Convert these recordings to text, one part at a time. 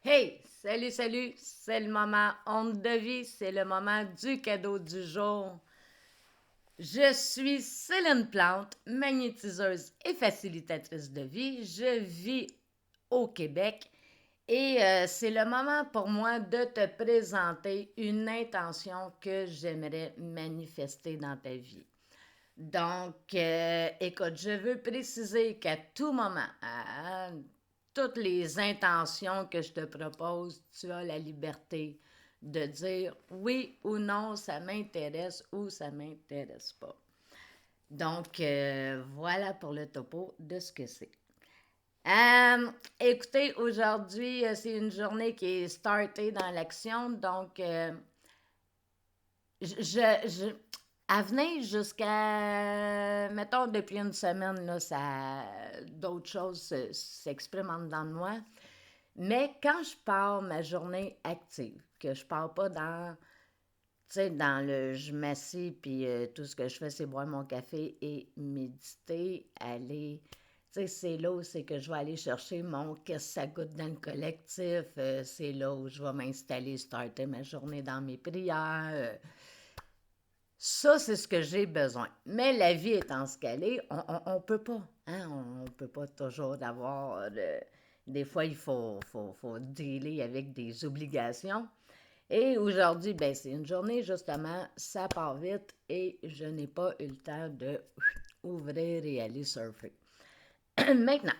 Hey, salut, salut, c'est le moment honte de vie, c'est le moment du cadeau du jour. Je suis Céline Plante, magnétiseuse et facilitatrice de vie. Je vis au Québec et c'est le moment pour moi de te présenter une intention que j'aimerais manifester dans ta vie. Donc, écoute, je veux préciser qu'à tout moment, à toutes les intentions que je te propose, tu as la liberté de dire oui ou non, ça m'intéresse ou ça m'intéresse pas. Donc, voilà pour le topo de ce que c'est. Écoutez, aujourd'hui, c'est une journée qui est startée dans l'action, donc je, à venir jusqu'à, mettons, depuis une semaine, là, d'autres choses s'expriment en dedans de moi. Mais quand je pars ma journée active, que je pars pas dans, tu sais, dans le je m'assis, puis tout ce que je fais, c'est boire mon café et méditer, aller. Tu sais, c'est là où c'est que je vais aller chercher mon qu'est-ce que ça goûte dans le collectif. C'est là où je vais m'installer, starter ma journée dans mes prières. Ça, c'est ce que j'ai besoin. Mais la vie étant ce qu'elle est, on peut pas. Hein? On peut pas toujours avoir. Des fois, il faut dealer avec des obligations. Et aujourd'hui, ben, c'est une journée, justement, ça part vite et je n'ai pas eu le temps de ouvrir et aller surfer. Maintenant,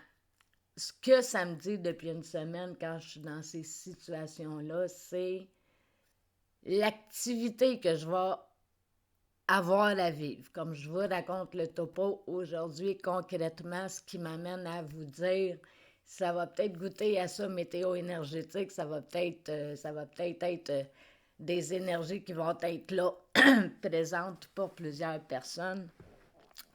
ce que ça me dit depuis une semaine quand je suis dans ces situations-là, c'est l'activité que je vais avoir à vivre. Comme je vous raconte le topo aujourd'hui, concrètement, ce qui m'amène à vous dire, ça va peut-être goûter à ça météo énergétique, ça va peut-être être des énergies qui vont être là, présentes pour plusieurs personnes.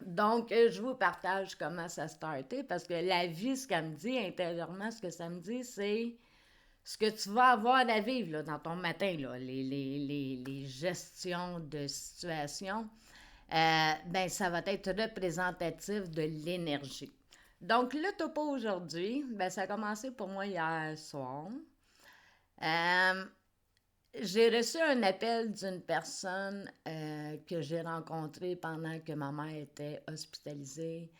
Donc, je vous partage comment ça a starté parce que la vie, ce qu'elle me dit intérieurement, ce que ça me dit, c'est ce que tu vas avoir à vivre là, dans ton matin, là, les gestions de situation, ben, ça va être représentatif de l'énergie. Donc, le topo aujourd'hui, ben, ça a commencé pour moi hier soir. Euh, j'ai reçu un appel d'une personne que j'ai rencontrée pendant que ma mère était hospitalisée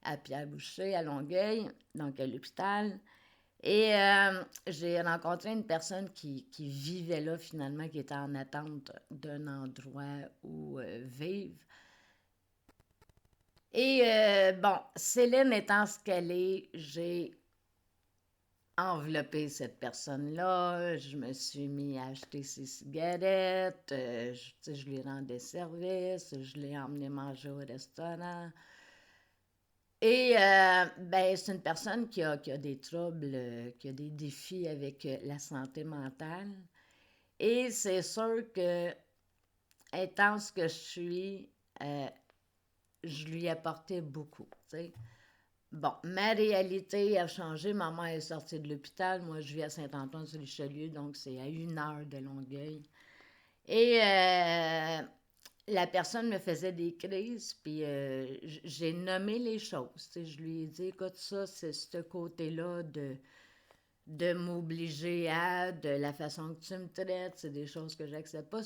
à Pierre-Boucher, à Longueuil, donc à l'hôpital. Et j'ai rencontré une personne qui vivait là finalement, qui était en attente d'un endroit où vivre. Et bon, Céline étant ce qu'elle est, j'ai enveloppé cette personne-là. Je me suis mis à acheter ses cigarettes. Je lui rendais service. Je l'ai emmené manger au restaurant. Et ben, c'est une personne qui a des troubles, qui a des défis avec la santé mentale. Et c'est sûr que, étant ce que je suis, euh, je lui apportais beaucoup, tu sais. Bon, ma réalité a changé. Ma mère est sortie de l'hôpital. Moi, je vis à Saint-Antoine-sur-Richelieu, donc c'est à 1 heure de Longueuil. Et la personne me faisait des crises, puis j'ai nommé les choses. Tu sais, je lui ai dit, écoute, ça, c'est ce côté-là de m'obliger à, de la façon que tu me traites, c'est des choses que j'accepte pas.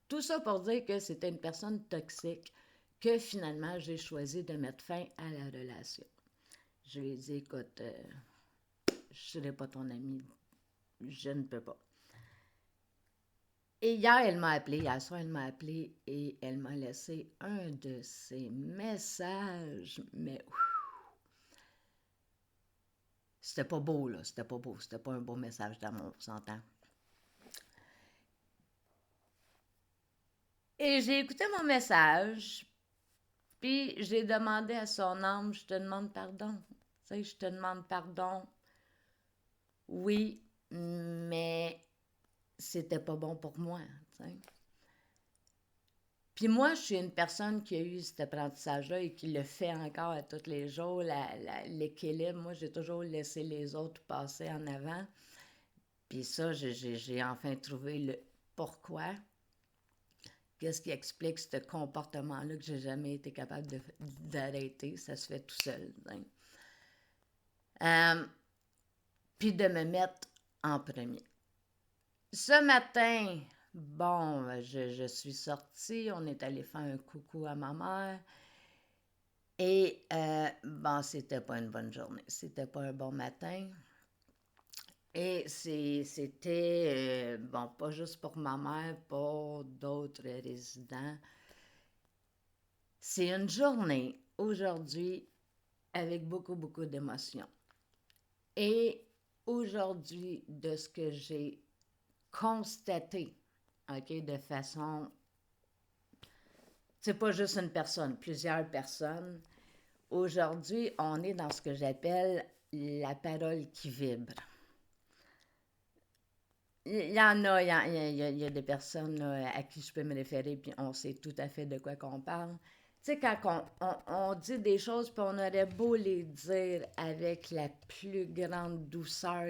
Tout ça pour dire que c'était une personne toxique que finalement j'ai choisi de mettre fin à la relation. Je lui ai dit, écoute, je ne serai pas ton ami, je ne peux pas. Et hier, elle m'a appelé, hier soir, elle m'a appelé et elle m'a laissé un de ses messages, mais c'était pas beau, là, c'était pas beau, c'était pas un beau message d'amour, on s'entend. Et j'ai écouté mon message, puis j'ai demandé à son âme, je te demande pardon. Tu sais, je te demande pardon. Oui, mais c'était pas bon pour moi. Tu sais. Puis moi, je suis une personne qui a eu cet apprentissage-là et qui le fait encore à tous les jours, l'équilibre. Moi, j'ai toujours laissé les autres passer en avant. Puis ça, j'ai enfin trouvé le pourquoi. Qu'est-ce qui explique ce comportement-là que j'ai jamais été capable d'arrêter? Ça se fait tout seul. Hein. Puis de me mettre en premier. Ce matin, bon, je suis sortie, on est allé faire un coucou à ma mère. Et bon, c'était pas une bonne journée, c'était pas un bon matin. Et c'était, bon, pas juste pour ma mère, pour d'autres résidents. C'est une journée, aujourd'hui, avec beaucoup, beaucoup d'émotions. Et aujourd'hui, de ce que j'ai constaté, OK, de façon... C'est pas juste une personne, plusieurs personnes. Aujourd'hui, on est dans ce que j'appelle la parole qui vibre. Il y en a, il y a des personnes là, à qui je peux me référer, puis on sait tout à fait de quoi qu'on parle. Tu sais, quand on dit des choses, puis on aurait beau les dire avec la plus grande douceur,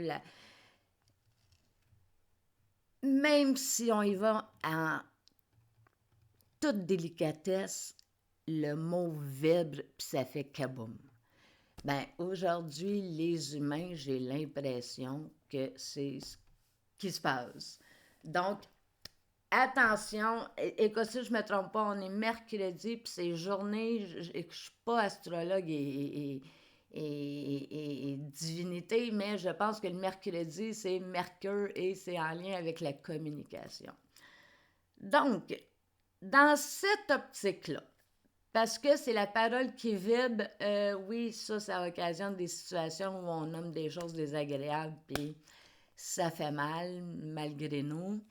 même si on y va en toute délicatesse, le mot vibre, puis ça fait kaboum. Ben, aujourd'hui, les humains, j'ai l'impression que c'est ce qui se passe. Donc, attention, écoute, si je ne me trompe pas, on est mercredi, puis c'est journée, je ne suis pas astrologue et divinité, mais je pense que le mercredi, c'est Mercure et c'est en lien avec la communication. Donc, dans cette optique-là, parce que c'est la parole qui vibre, oui, ça occasionne des situations où on nomme des choses désagréables, puis ça fait mal, malgré nous.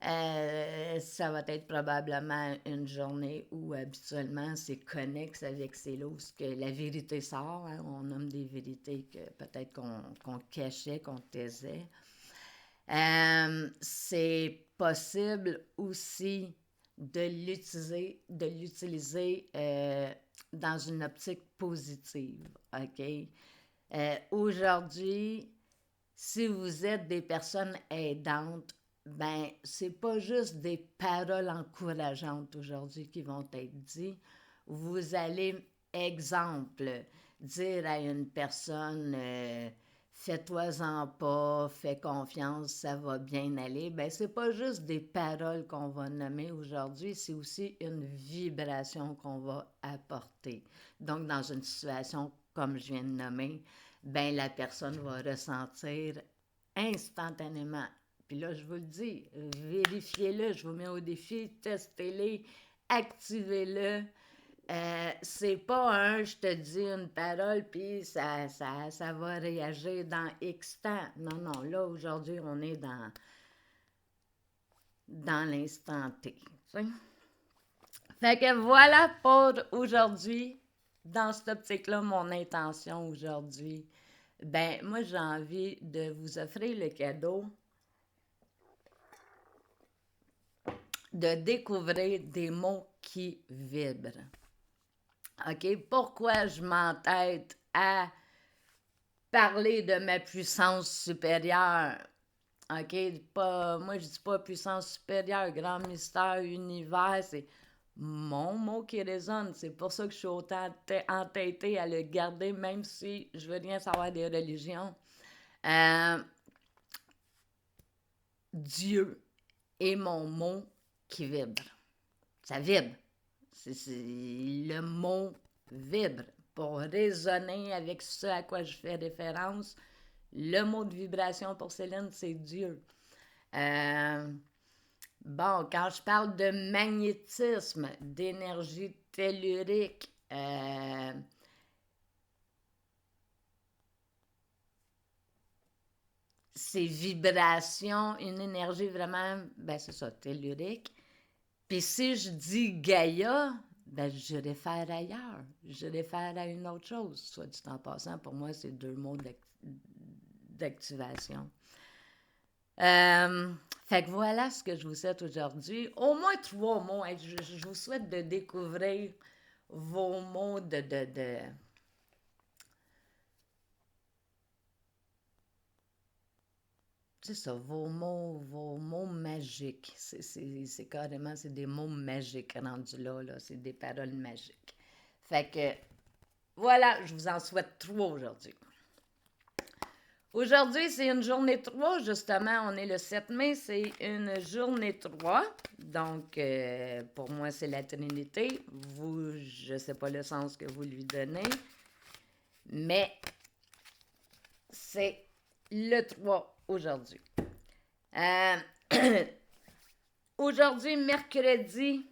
Ça va être probablement une journée où habituellement c'est connexe avec ces lots que la vérité sort. Hein, on nomme des vérités que peut-être qu'on cachait, qu'on taisait. C'est possible aussi de l'utiliser dans une optique positive. OK? Aujourd'hui, si vous êtes des personnes aidantes, ben, c'est pas juste des paroles encourageantes aujourd'hui qui vont être dites. Vous allez, exemple, dire à une personne fais-toi-en pas, fais confiance, ça va bien aller. Ben, c'est pas juste des paroles qu'on va nommer aujourd'hui, c'est aussi une vibration qu'on va apporter. Donc, dans une situation comme je viens de nommer, ben la personne va ressentir instantanément. Puis là, je vous le dis, vérifiez-le, je vous mets au défi, testez-le, activez-le. C'est pas un je te dis une parole puis ça va réagir dans X temps. Non, non, là aujourd'hui, on est dans l'instant T. T'sais? Fait que voilà pour aujourd'hui. Dans cette optique-là, mon intention aujourd'hui, ben moi j'ai envie de vous offrir le cadeau de découvrir des mots qui vibrent. OK? Pourquoi je m'entête à parler de ma puissance supérieure? OK? Pas, moi, je dis pas puissance supérieure, grand mystère, univers, c'est mon mot qui résonne. C'est pour ça que je suis autant entêtée à le garder, même si je veux rien savoir des religions. Dieu est mon mot qui vibre. Ça vibre. Le mot vibre. Pour résonner avec ce à quoi je fais référence, le mot de vibration pour Céline, c'est Dieu. Bon, quand je parle de magnétisme, d'énergie tellurique, ces vibrations, une énergie vraiment, ben c'est ça, tellurique. Puis si je dis Gaïa, ben je réfère ailleurs. Je réfère à une autre chose. Soit dit en passant, pour moi, c'est deux mots d'activation. Fait que voilà ce que je vous souhaite aujourd'hui. Au moins 3 mots. Je vous souhaite de découvrir vos mots de c'est ça, vos mots magiques. C'est carrément, c'est des mots magiques rendus là. C'est des paroles magiques. Fait que, voilà, je vous en souhaite 3 aujourd'hui. Aujourd'hui, c'est une journée 3, justement. On est le 7 mai, c'est une journée 3. Donc, pour moi, c'est la Trinité. Vous, je ne sais pas le sens que vous lui donnez, mais c'est le 3 aujourd'hui. Euh, Aujourd'hui, mercredi,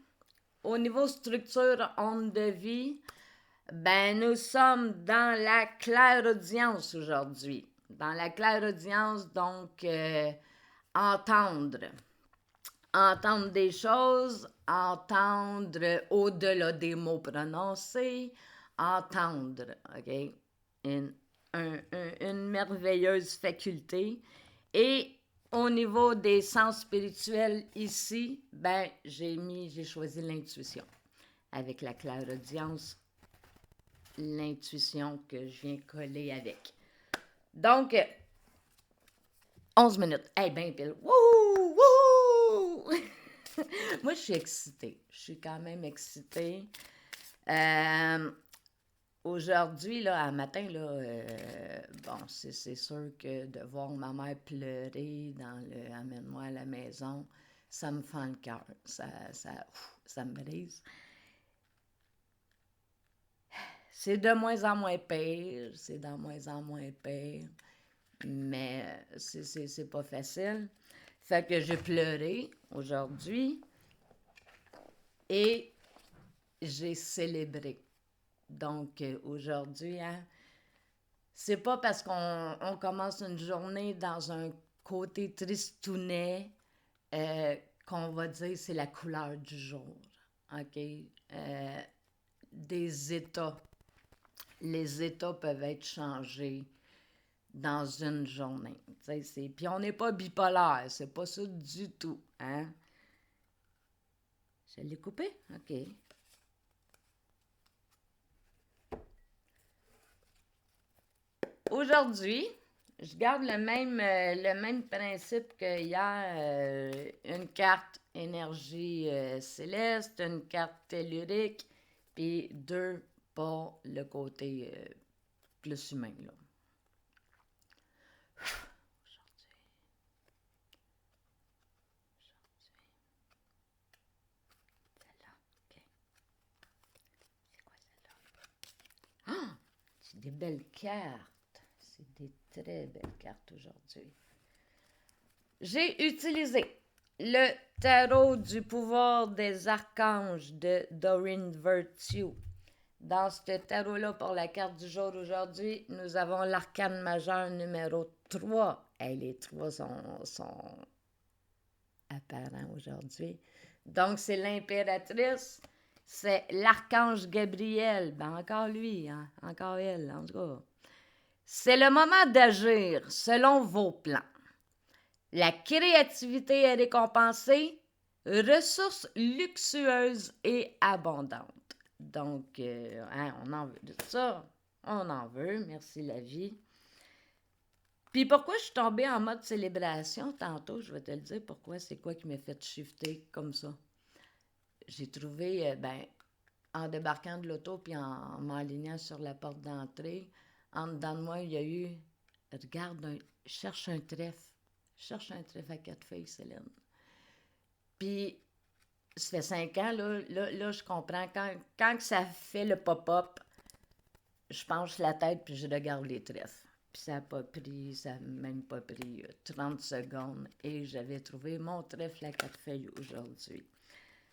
au niveau structure onde de vie, ben nous sommes dans la clairaudience aujourd'hui. Dans la clairaudience, donc, entendre. Entendre des choses, entendre au-delà des mots prononcés, entendre, OK? Une, une merveilleuse faculté. Et au niveau des sens spirituels ici, ben, j'ai choisi l'intuition. Avec la clairaudience, l'intuition que je viens coller avec. Donc, 11 minutes. Eh bien, pile. Wouhou! Wouhou! Moi, je suis excitée. Je suis quand même excitée. Aujourd'hui, là, à matin, là, bon, c'est sûr que de voir ma mère pleurer dans le Amène-moi à la maison, ça me fend le cœur. Ça me brise. C'est de moins en moins pire. C'est de moins en moins pire. Mais c'est pas facile. Fait que j'ai pleuré aujourd'hui et j'ai célébré. Donc, aujourd'hui, hein, c'est pas parce qu'on commence une journée dans un côté tristounet qu'on va dire c'est la couleur du jour. OK? Des états. Les états peuvent être changés dans une journée. Puis on n'est pas bipolaire, c'est pas ça du tout. Hein? Je l'ai coupé? OK. Aujourd'hui, je garde le même principe que hier. Une carte énergie céleste, une carte tellurique, puis 2 pour le côté plus humain. Là. Celle-là, OK. C'est quoi celle-là? Ah! C'est des belles cartes. C'est des très belles cartes aujourd'hui. J'ai utilisé le tarot du pouvoir des archanges de Doreen Virtue. Dans ce tarot-là, pour la carte du jour aujourd'hui, nous avons l'arcane majeur numéro 3. Hey, les 3 sont apparents aujourd'hui. Donc, c'est l'impératrice, c'est l'archange Gabriel. Ben, encore lui, hein? Encore elle, en tout cas. C'est le moment d'agir selon vos plans. La créativité est récompensée, ressources luxueuses et abondantes. Donc, hein, on en veut de ça. On en veut, merci la vie. Puis pourquoi je suis tombée en mode célébration tantôt, je vais te le dire pourquoi, c'est quoi qui m'a fait shifter comme ça. J'ai trouvé, en débarquant de l'auto puis en m'alignant sur la porte d'entrée, en dedans de moi, il y a eu, regarde, cherche un trèfle. Cherche un trèfle à 4 feuilles, Céline. Puis, ça fait 5 ans, là je comprends. Quand ça fait le pop-up, je penche la tête puis je regarde les trèfles. Puis ça n'a même pas pris 30 secondes et j'avais trouvé mon trèfle à 4 feuilles aujourd'hui.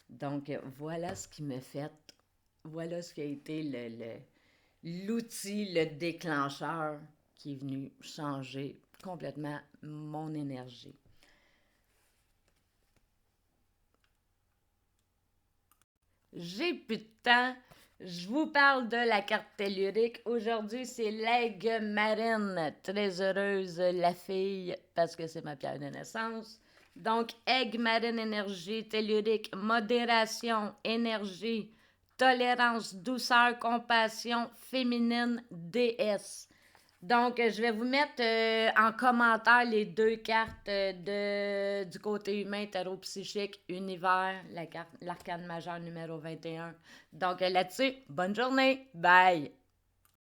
Donc, voilà ce qui m'a fait, voilà ce qui a été l'outil, le déclencheur qui est venu changer complètement mon énergie. J'ai plus de temps. Je vous parle de la carte tellurique. Aujourd'hui, c'est l'aigle marine. Très heureuse, la fille, parce que c'est ma pierre de naissance. Donc, aigle marine énergie tellurique, modération, énergie, tolérance, douceur, compassion, féminine, déesse. Donc, je vais vous mettre en commentaire les 2 cartes du côté humain, tarot psychique, univers, l'arcane majeur numéro 21. Donc, là-dessus, bonne journée. Bye!